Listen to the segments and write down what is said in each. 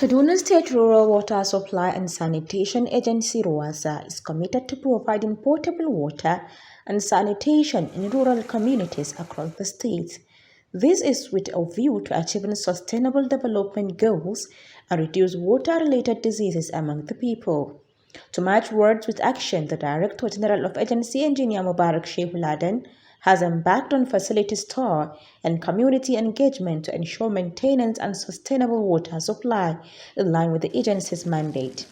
Kaduna State Rural Water Supply and Sanitation Agency Ruwassa is committed to providing potable water and sanitation in rural communities across the state. This is with a view to achieving sustainable development goals and reduce water-related diseases among the people. To match words with action, the Director General of Agency, Engineer Mubarak Shehu has embarked on facilities tour and community engagement to ensure maintenance and sustainable water supply in line with the agency's mandate.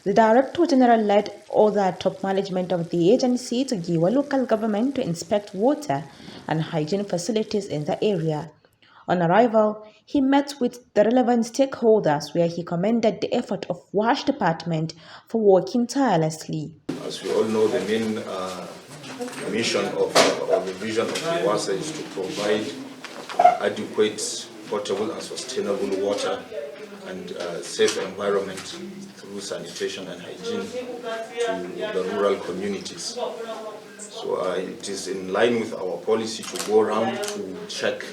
The Director General led other top management of the agency to Giwa local government to inspect water and hygiene facilities in the area. On arrival, he met with the relevant stakeholders where he commended the effort of WASH department for working tirelessly. As we all know, the main mission of the vision of Ruwassa is to provide adequate, potable and sustainable water and safe environment through sanitation and hygiene to the rural communities. So it is in line with our policy to go around to check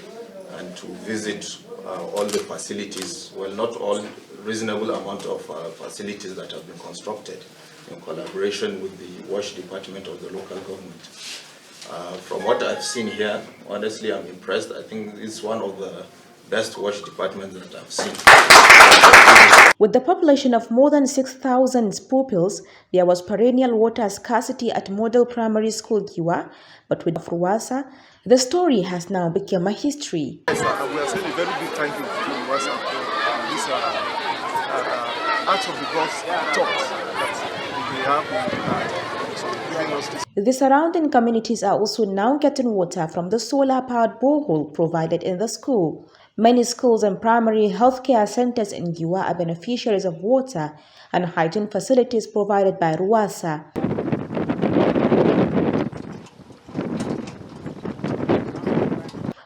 and to visit all the facilities, well, not all, reasonable amount of facilities that have been constructed in collaboration with the WASH department of the local government. From what I've seen here, honestly, I'm impressed. I think it's one of the best WASH departments that I've seen. With the population of more than 6,000 pupils, there was perennial water scarcity at Model Primary School Giwa, but with Ruwassa, the story has now become a history. Yes, we are saying a very big thank you to Ruwassa for this out of the box thought that we have giving us this. The surrounding communities are also now getting water from the solar-powered borehole provided in the school. Many schools and primary healthcare centers in Giwa are beneficiaries of water and hygiene facilities provided by Ruwassa.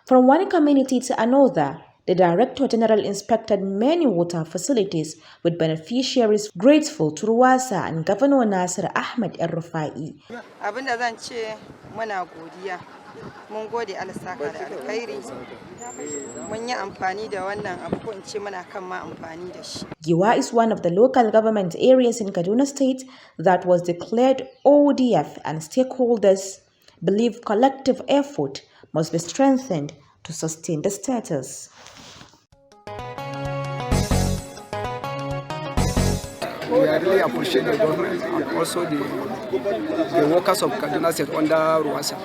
From one community to another, the Director General inspected many water facilities with beneficiaries grateful to Ruwassa and Governor Nasir Ahmed El-Rufai. Abinda zan ce muna godiya. Mun gode Allah saka da alkhairi. Mun yi amfani da wannan abu ko in ce muna kan ma amfani da shi. Giwa is one of the local government areas in Kaduna State that was declared ODF, and stakeholders believe collective effort must be strengthened to sustain the status. We really appreciate the government and also the workers of Kaduna State under Ruwassa.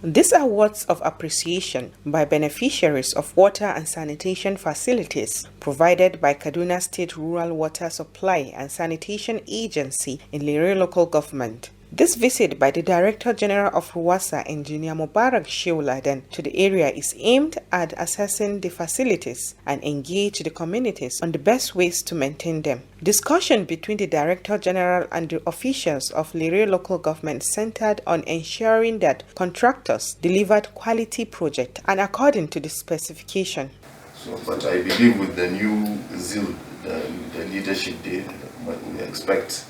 These are words of appreciation by beneficiaries of water and sanitation facilities provided by Kaduna State Rural Water Supply and Sanitation Agency in Lere local government. This visit by the Director General of Ruwassa, Engineer Mubarak Shehu to the area is aimed at assessing the facilities and engage the communities on the best ways to maintain them. Discussion between the Director General and the officials of Lere local government centered on ensuring that contractors delivered quality project and according to the specification. So, but I believe with the new zeal, the leadership there, we expect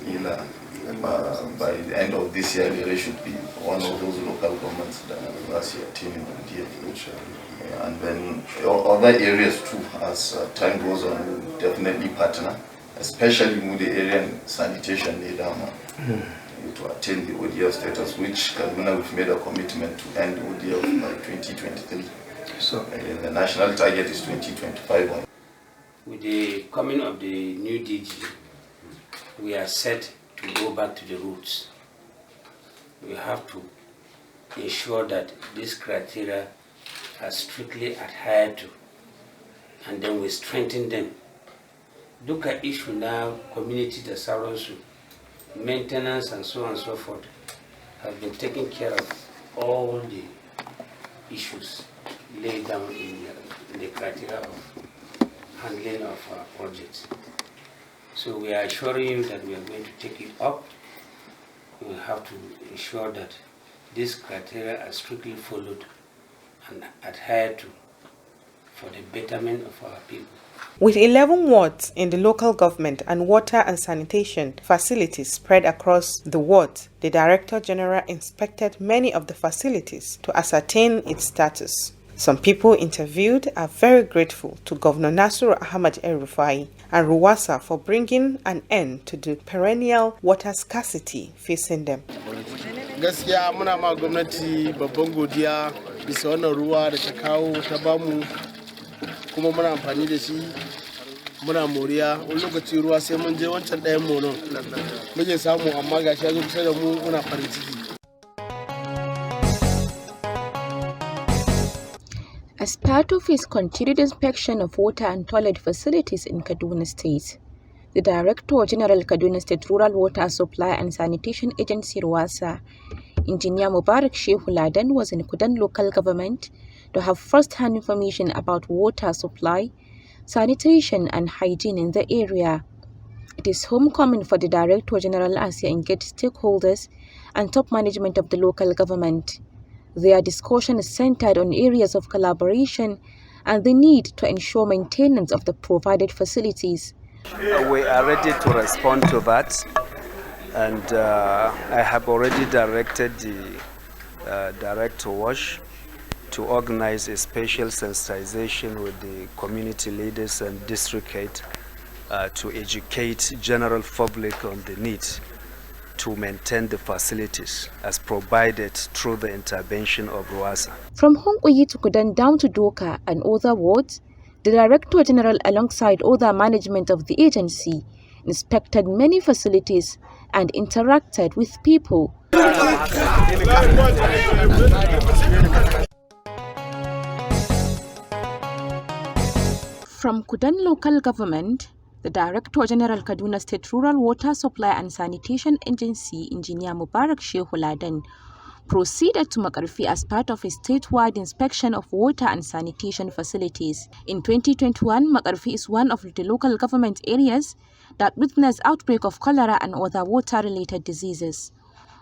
by the end of this year, Lere should be one of those local governments that last year teaming with DF. And then other areas too, as time goes on, we'll definitely partner, especially with the area and sanitation to attain the ODF status, which Kaduna we've made a commitment to end ODF by 2023. So the national target is 2025. With the coming of the new DG, we are set to go back to the roots. We have to ensure that these criteria are strictly adhered to, and then we strengthen them. Look at issue now, community the Sarosu, maintenance and so on and so forth have been taken care of all the issues laid down in the criteria of handling of our projects. So we are assuring you that we are going to take it up. We have to ensure that these criteria are strictly followed and adhered to for the betterment of our people. With 11 wards in the local government and water and sanitation facilities spread across the wards, the Director General inspected many of the facilities to ascertain its status. Some people interviewed are very grateful to Governor Nasiru Ahmad El-Rufai and Ruwassa for bringing an end to the perennial water scarcity facing them. Gaskiya muna ma gwamnati babban godiya bisa wannan ruwa da ta kawo ta bamu kuma muna amfani da shi muna moriya wani lokaci ruwa sai mun je wancan ɗayan monon muke samu amma gashi ya zo kusa da mu muna farin ciki. As part of his continued inspection of water and toilet facilities in Kaduna State, the Director General Kaduna State Rural Water Supply and Sanitation Agency Ruwassa, Engineer Mubarak Shehu Laden, was in Kudan local government to have first-hand information about water supply, sanitation and hygiene in the area. It is homecoming for the Director General as he engaged stakeholders and top management of the local government. Their discussion is centered on areas of collaboration and the need to ensure maintenance of the provided facilities. We are ready to respond to that, and I have already directed the Director Wash to organize a special sensitization with the community leaders and district head to educate general public on the need to maintain the facilities as provided through the intervention of Ruwassa. From Honkoyi to Kudan down to Doka and other wards, the Director General alongside other management of the agency inspected many facilities and interacted with people. From Kudan local government, the Director General Kaduna State Rural Water Supply and Sanitation Agency, Engineer Mubarak Shehu Laden, proceeded to Makarfi as part of a statewide inspection of water and sanitation facilities. In 2021, Makarfi is one of the local government areas that witnessed outbreak of cholera and other water-related diseases.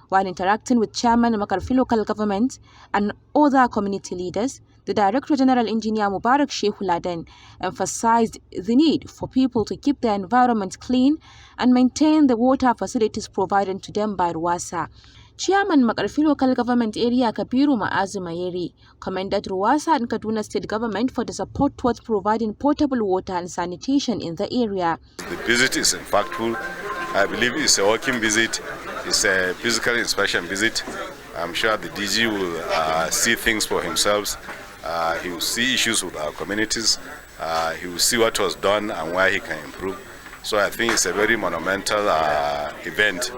While interacting with Chairman Makarfi local government and other community leaders, the Director General Engineer Mubarak Shehu Laden emphasized the need for people to keep their environment clean and maintain the water facilities provided to them by Ruwassa. Chairman Makarfi local government area Kabiru Ma'azu Mayeri commended Ruwassa and Kaduna State government for the support towards providing potable water and sanitation in the area. The visit is impactful. I believe it's a walking visit. It's a physical inspection visit. I'm sure the DG will see things for himself. He will see issues with our communities. He will see what was done and where he can improve. So I think it's a very monumental event,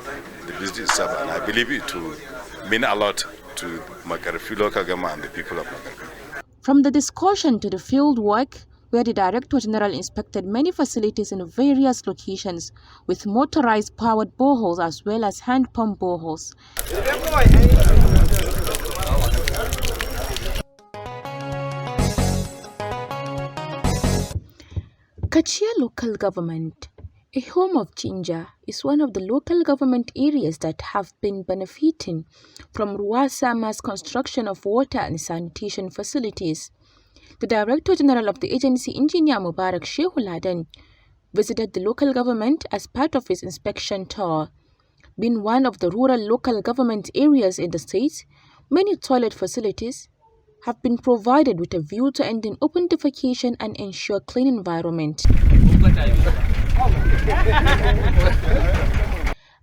the visit itself, and I believe it will mean a lot to Makarfi local government and the people of Makarfi. From the discussion to the field work, where the Director General inspected many facilities in various locations with motorized powered boreholes as well as hand pump boreholes. Kachia local government, a home of ginger, is one of the local government areas that have been benefiting from Ruwassa mass construction of water and sanitation facilities. The Director General of the agency, Engineer Mubarak Shehu Laden, visited the local government as part of his inspection tour. Being one of the rural local government areas in the state, many toilet facilities have been provided with a view to ending open defecation and ensure clean environment.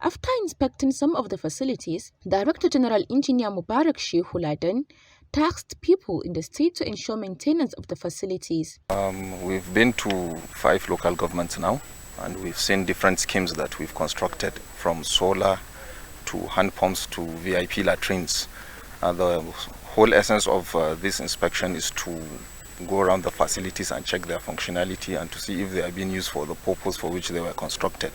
After inspecting some of the facilities, Director General Engineer Mubarak Shehu Laden tasked people in the state to ensure maintenance of the facilities. We've been to 5 local governments now, and we've seen different schemes that we've constructed, from solar to hand pumps to VIP latrines. The whole essence of this inspection is to go around the facilities and check their functionality and to see if they are being used for the purpose for which they were constructed.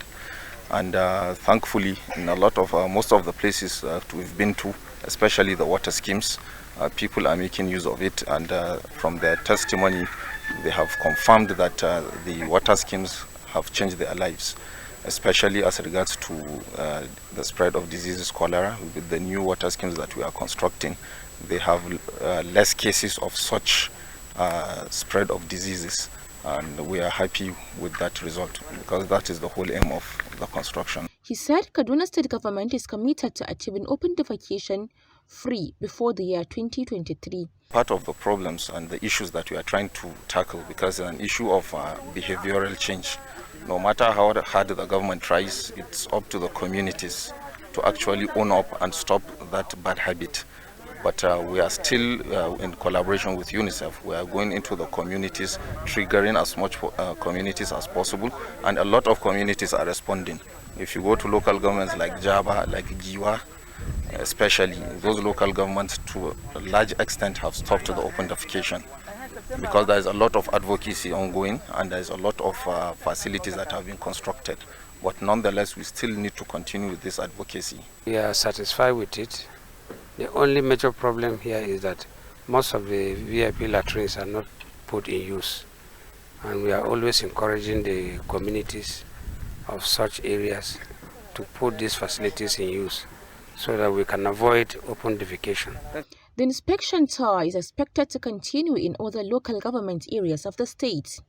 And thankfully, in a lot of most of the places that we've been to, especially the water schemes, people are making use of it, and from their testimony they have confirmed that the water schemes have changed their lives, especially as regards to the spread of diseases, cholera. With the new water schemes that we are constructing, they have less cases of such spread of diseases, and we are happy with that result because that is the whole aim of the construction. He said Kaduna State government is committed to achieving open defecation free before the year 2023. Part of the problems and the issues that we are trying to tackle, because it's an issue of behavioral change. No matter how hard the government tries, it's up to the communities to actually own up and stop that bad habit. But we are still in collaboration with UNICEF. We are going into the communities, triggering as much communities as possible, and a lot of communities are responding. If you go to local governments like Java, like Giwa, especially, those local governments to a large extent have stopped the open defecation, because there is a lot of advocacy ongoing and there is a lot of facilities that have been constructed. But nonetheless, we still need to continue with this advocacy. We are satisfied with it. The only major problem here is that most of the VIP latrines are not put in use, and we are always encouraging the communities of such areas to put these facilities in use so that we can avoid open defecation. The inspection tour is expected to continue in other local government areas of the state.